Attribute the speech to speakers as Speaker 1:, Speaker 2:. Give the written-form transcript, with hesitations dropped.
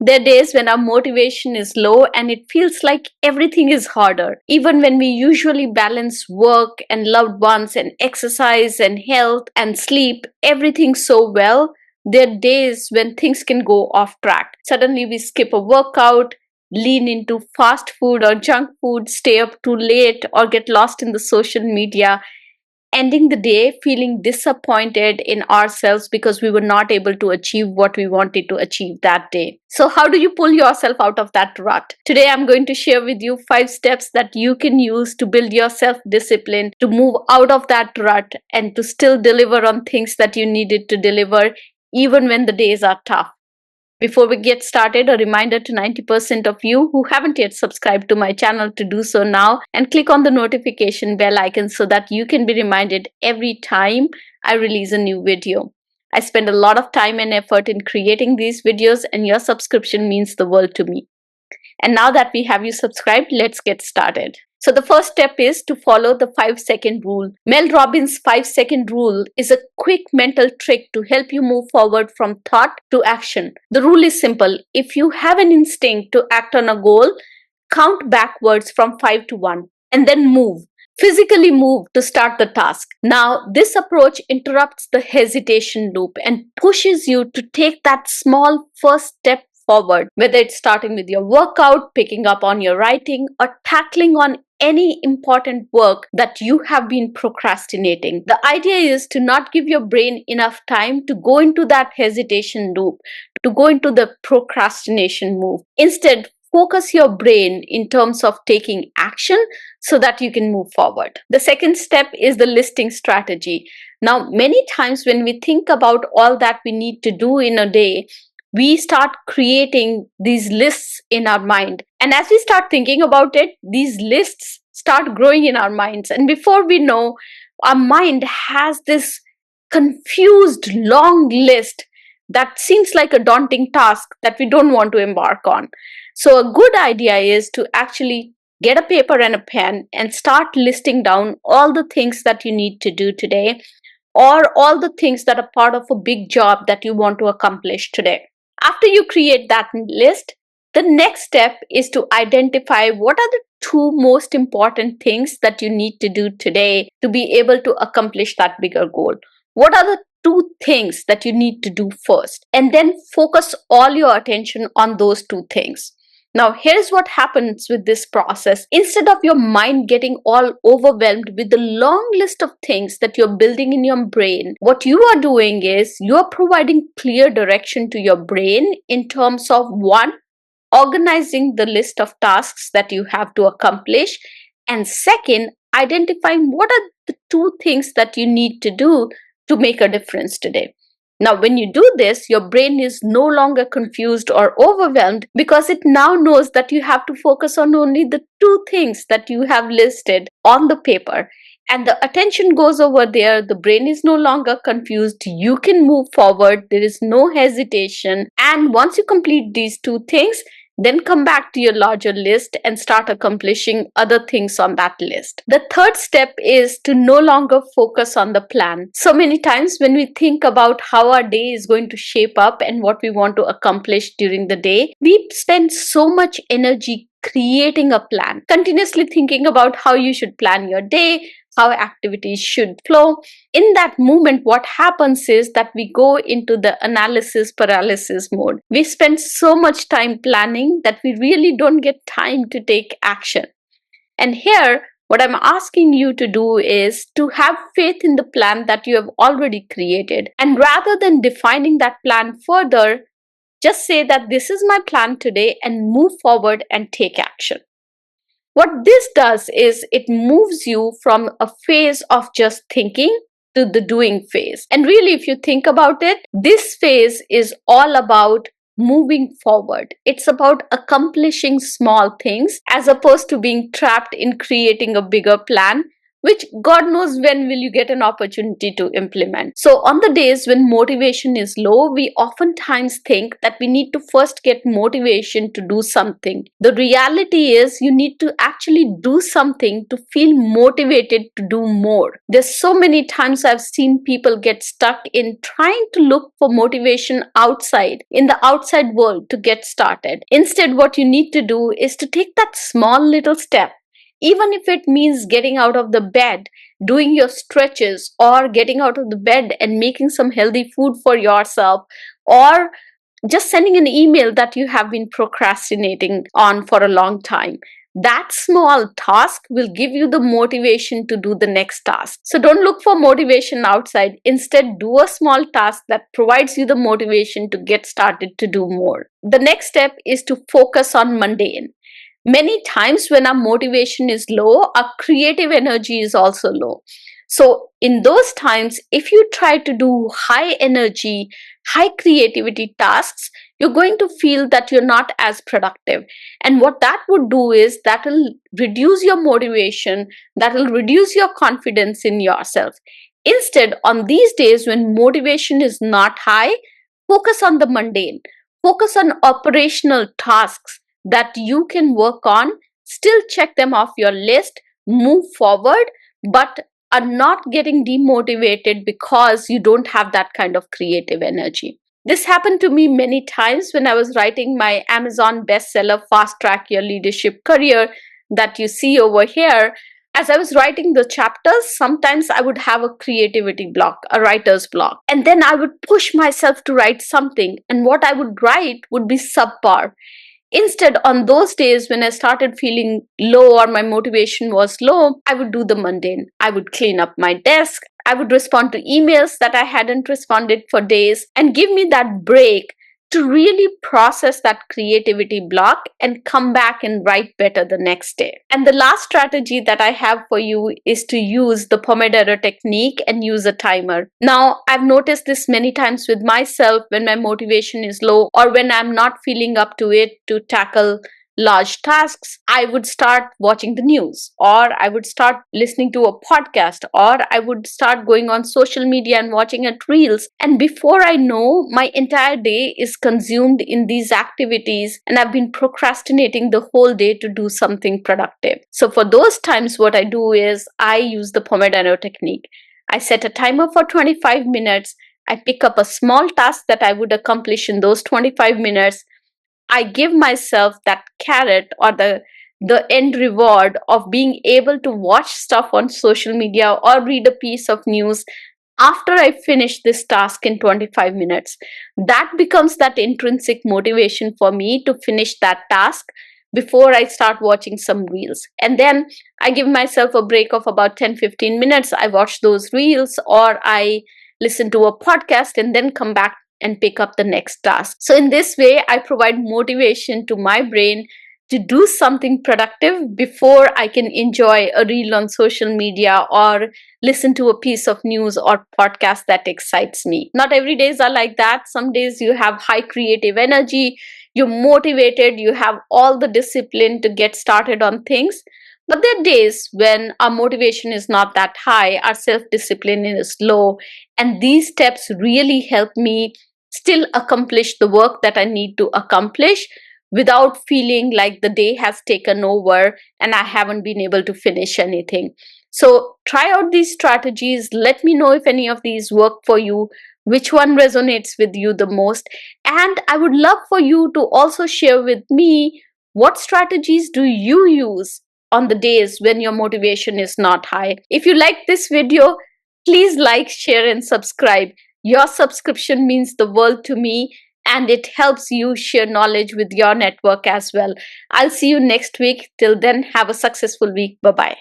Speaker 1: There are days when our motivation is low and it feels like everything is harder. Even when we usually balance work and loved ones and exercise and health and sleep, everything so well, there are days when things can go off track. Suddenly we skip a workout, lean into fast food or junk food, stay up too late, or get lost in the social media, ending the day feeling disappointed in ourselves because we were not able to achieve what we wanted to achieve that day. So, how do you pull yourself out of that rut? Today, I'm going to share with you 5 steps that you can use to build your self discipline, to move out of that rut, and to still deliver on things that you needed to deliver even when the days are tough. Before we get started, a reminder to 90% of you who haven't yet subscribed to my channel to do so now and click on the notification bell icon so that you can be reminded every time I release a new video. I spend a lot of time and effort in creating these videos, and your subscription means the world to me. And now that we have you subscribed, let's get started. So the first step is to follow the 5-second rule. Mel Robbins' 5-second rule is a quick mental trick to help you move forward from thought to action. The rule is simple. If you have an instinct to act on a goal, count backwards from 5 to 1 and then move. Physically move to start the task. Now, this approach interrupts the hesitation loop and pushes you to take that small first step forward, whether it's starting with your workout, picking up on your writing, or tackling on any important work that you have been procrastinating. The idea is to not give your brain enough time to go into that hesitation loop, to go into the procrastination move. Instead, focus your brain in terms of taking action so that you can move forward. The second step is the listing strategy. Now, many times when we think about all that we need to do in a day, we start creating these lists in our mind. And as we start thinking about it, these lists start growing in our minds. And before we know, our mind has this confused long list that seems like a daunting task that we don't want to embark on. So a good idea is to actually get a paper and a pen and start listing down all the things that you need to do today, or all the things that are part of a big job that you want to accomplish today. After you create that list, the next step is to identify what are the 2 most important things that you need to do today to be able to accomplish that bigger goal. What are the 2 things that you need to do first? And then focus all your attention on those 2 things. Now, here's what happens with this process. Instead of your mind getting all overwhelmed with the long list of things that you're building in your brain, what you are doing is you're providing clear direction to your brain in terms of 1, organizing the list of tasks that you have to accomplish, and 2nd, identifying what are the 2 things that you need to do to make a difference today. Now, when you do this, your brain is no longer confused or overwhelmed because it now knows that you have to focus on only the 2 things that you have listed on the paper. And the attention goes over there. The brain is no longer confused. You can move forward. There is no hesitation. And once you complete these 2 things, then come back to your larger list and start accomplishing other things on that list. The third step is to no longer focus on the plan. So many times when we think about how our day is going to shape up and what we want to accomplish during the day, we spend so much energy creating a plan, continuously thinking about how you should plan your day, how activities should flow. In that moment, what happens is that we go into the analysis paralysis mode. We spend so much time planning that we really don't get time to take action. And here, what I'm asking you to do is to have faith in the plan that you have already created. And rather than defining that plan further, just say that this is my plan today and move forward and take action. What this does is it moves you from a phase of just thinking to the doing phase. And really, if you think about it, this phase is all about moving forward. It's about accomplishing small things as opposed to being trapped in creating a bigger plan, which God knows when will you get an opportunity to implement. So on the days when motivation is low, we oftentimes think that we need to first get motivation to do something. The reality is you need to actually do something to feel motivated to do more. There's so many times I've seen people get stuck in trying to look for motivation outside, in the outside world, to get started. Instead, what you need to do is to take that small little step, even if it means getting out of the bed, doing your stretches, or getting out of the bed and making some healthy food for yourself, or just sending an email that you have been procrastinating on for a long time. That small task will give you the motivation to do the next task. So don't look for motivation outside. Instead, do a small task that provides you the motivation to get started to do more. The next step is to focus on mundane. Many times when our motivation is low, our creative energy is also low. So in those times, if you try to do high energy, high creativity tasks, you're going to feel that you're not as productive. And what that would do is that will reduce your motivation, that will reduce your confidence in yourself. Instead, on these days when motivation is not high, focus on the mundane, focus on operational tasks that you can work on, still check them off your list, move forward, but are not getting demotivated because you don't have that kind of creative energy. This happened to me many times when I was writing my Amazon bestseller, Fast Track Your Leadership Career, that you see over here. As I was writing the chapters, sometimes I would have a creativity block, a writer's block. And then I would push myself to write something, and what I would write would be subpar. Instead, on those days when I started feeling low or my motivation was low, I would do the mundane. I would clean up my desk. I would respond to emails that I hadn't responded for days and give me that break to really process that creativity block and come back and write better the next day. And the last strategy that I have for you is to use the Pomodoro technique and use a timer. Now, I've noticed this many times with myself when my motivation is low or when I'm not feeling up to it to tackle large tasks. I would start watching the news, or I would start listening to a podcast, or I would start going on social media and watching at reels. And before I know, my entire day is consumed in these activities, and I've been procrastinating the whole day to do something productive. So for those times, what I do is I use the Pomodoro technique. I set a timer for 25 minutes. I pick up a small task that I would accomplish in those 25 minutes. I give myself that carrot or the end reward of being able to watch stuff on social media or read a piece of news after I finish this task in 25 minutes. That becomes that intrinsic motivation for me to finish that task before I start watching some reels. And then I give myself a break of about 10-15 minutes. I watch those reels or I listen to a podcast and then come back and pick up the next task. So in this way, I provide motivation to my brain to do something productive before I can enjoy a reel on social media or listen to a piece of news or podcast that excites me. Not every days are like that. Some days you have high creative energy, you're motivated, you have all the discipline to get started on things. But there are days when our motivation is not that high, our self-discipline is low, and these steps really help me still accomplish the work that I need to accomplish without feeling like the day has taken over and I haven't been able to finish anything. So try out these strategies. Let me know if any of these work for you, which one resonates with you the most. And I would love for you to also share with me, what strategies do you use on the days when your motivation is not high? If you like this video, please like, share, and subscribe. Your subscription means the world to me, and it helps you share knowledge with your network as well. I'll see you next week. Till then, have a successful week. Bye-bye.